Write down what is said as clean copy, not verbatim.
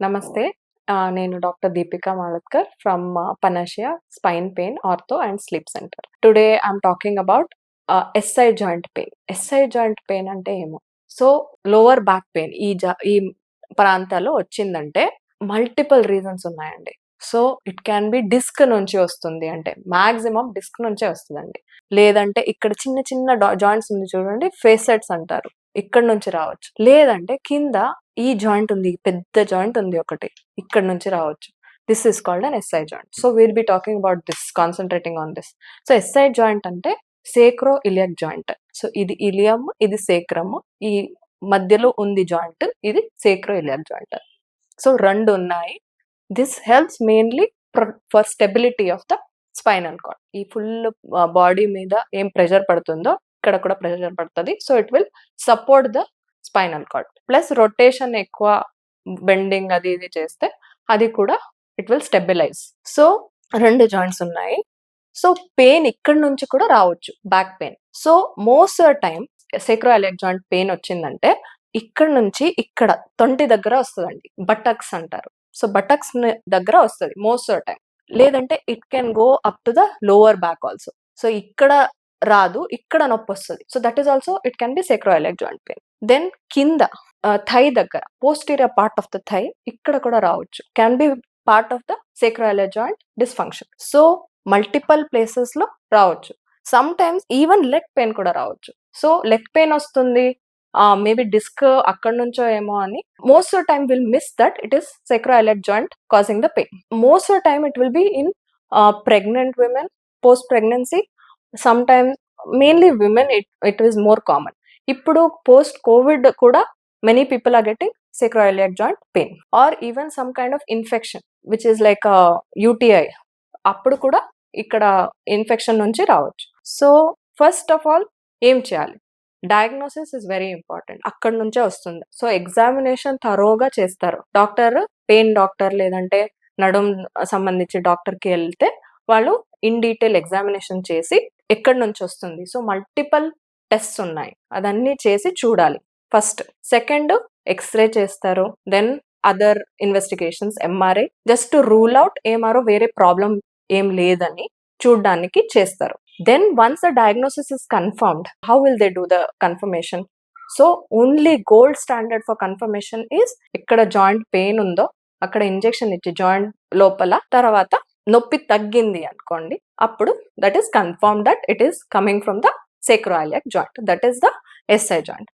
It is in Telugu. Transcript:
నమస్తే. నేను doctor Deepika Malatkar from Panacea spine pain, ortho and sleep centre. Today I'm talking about SI joint pain. SI joint pain అంటే ఏమో? సో, లోవర్ బ్యాక్ పెయిన్ ఈ ప్రాంతాల్లో వచ్చిందంటే మల్టిపుల్ రీజన్స్ ఉన్నాయండి. So, it can be disc నుంచి వస్తుంది అంటే మాక్సిమం డిస్క్ నుంచే వస్తదండి. లేదంటే ఇక్కడ చిన్న చిన్న జాయింట్స్ ఉంది చూడండి, ఫేసెట్స్ అంటారు. ఇక్కడి నుంచి రావచ్చు. లేదంటే కింద ఈ జాయింట్ ఉంది, పెద్ద జాయింట్ ఉంది ఒకటి, ఇక్కడ నుంచి రావచ్చు. This is called an SI joint. So will be talking about this, concentrating on this. So SI joint అంటే సేక్రో ఇలియక్ జాయింట్. సో ఇది ఇలియమ్, ఇది సేక్రమ్, ఈ మధ్యలో ఉంది జాయింట్, ఇది సేక్రో ఇలియక్ జాయింట్. సో రెండు ఉన్నాయి. This helps mainly for stability of the spinal cord. ఈ ఫుల్ బాడీ మీద ఏం ప్రెషర్ పడుతుందో ఇక్కడ కూడా ప్రెషర్ పడుతుంది. So it will support the spinal cord. Plus rotation ఎక్కువ, బెండింగ్ అది ఇది చేస్తే అది కూడా ఇట్ విల్ స్టెబిలైజ్. సో రెండు జాయింట్స్ ఉన్నాయి. సో పెయిన్ ఇక్కడ నుంచి కూడా రావచ్చు, back pain. So most time sacroiliac joint pain వచ్చిందంటే ఇక్కడ నుంచి ఇక్కడ తొంటి దగ్గర వస్తుందండి, బటక్స్ అంటారు. సో బటక్స్ దగ్గర వస్తుంది మోస్ట్ టైం. లేదంటే it can go up to the lower back also. So ఇక్కడ రాదు, ఇక్కడ నొప్పి వస్తుంది. So that is also it can be sacroiliac joint pain. Then కింద థై దగ్గర, posterior part of the thigh, ఇక్కడ కూడా రావచ్చు. Can be part of the sacroiliac joint dysfunction. So multiple places లో రావచ్చు. Sometimes even leg pain కూడా రావచ్చు. సో లెగ్ పెయిన్ వస్తుంది, మేబీ డిస్క్ అక్కడ నుంచో ఏమో అని most of time will miss that it is sacroiliac joint causing the pain. Most of time it will be in pregnant women, post pregnancy. Some times mainly women it is more common. ఇప్పుడు పోస్ట్ కోవిడ్ కూడా many people are getting sacroiliac joint pain, or even some kind of infection which is like UTI, అప్పుడు కూడా ఇక్కడ ఇన్ఫెక్షన్ నుంచి రావచ్చు. సో ఫస్ట్ ఆఫ్ ఆల్ ఏం చేయాలి? Diagnosis is very important. అక్కడ నుంచే వస్తుంది. సో ఎగ్జామినేషన్ థరోగా చేస్తారు డాక్టర్, పెయిన్ డాక్టర్ లేదంటే నడుం సంబంధించి డాక్టర్కి వెళ్తే వాళ్ళు ఇన్ డీటెయిల్ ఎగ్జామినేషన్ చేసి ఎక్కడి నుంచి వస్తుంది. సో మల్టిపల్ టెస్ట్స్ ఉన్నాయి, అదన్నీ చేసి చూడాలి ఫస్ట్. సెకండ్ ఎక్స్రే చేస్తారు, then other investigations, MRI, just to rule out ఏమారో వేరే ప్రాబ్లం ఏం లేదని చూడడానికి చేస్తారు. Then once the diagnosis is confirmed, how will they do the confirmation? So only gold standard for confirmation is ఎక్కడ జాయింట్ పెయిన్ ఉందో అక్కడ ఇంజెక్షన్ ఇచ్చి జాయింట్ లోపల, తర్వాత నొప్పి తగ్గింది అనుకోండి, అప్పుడు that is confirm that it is coming from the sacroiliac joint, that is the SI joint.